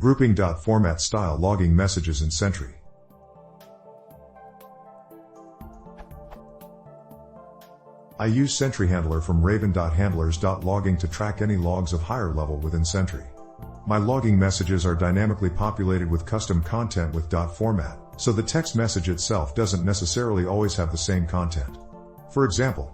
Grouping.format style logging messages in Sentry. I use Sentry Handler from raven.handlers.logging to track any logs of higher level within Sentry. My logging messages are dynamically populated with custom content with .format, so the text message itself doesn't necessarily always have the same content. For example,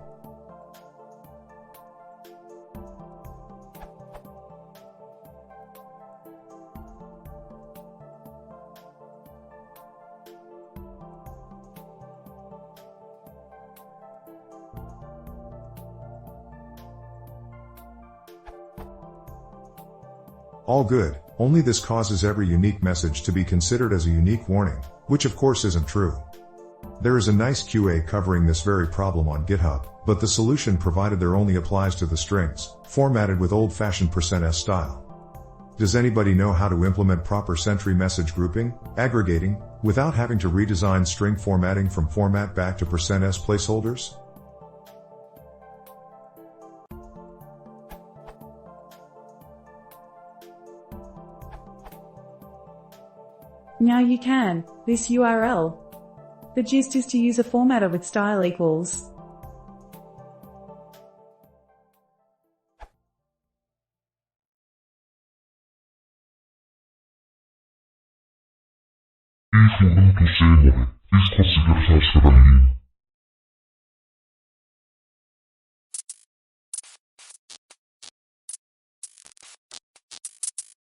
all good, only this causes every unique message to be considered as a unique warning, which of course isn't true. There is a nice QA covering this very problem on GitHub, but the solution provided there only applies to the strings, formatted with old-fashioned %s style. Does anybody know how to implement proper Sentry message grouping, aggregating, without having to redesign string formatting from format back to %s placeholders? Now you can. This URL. The gist is to use a formatter with style equals. Isso não possível. Isso considera-se a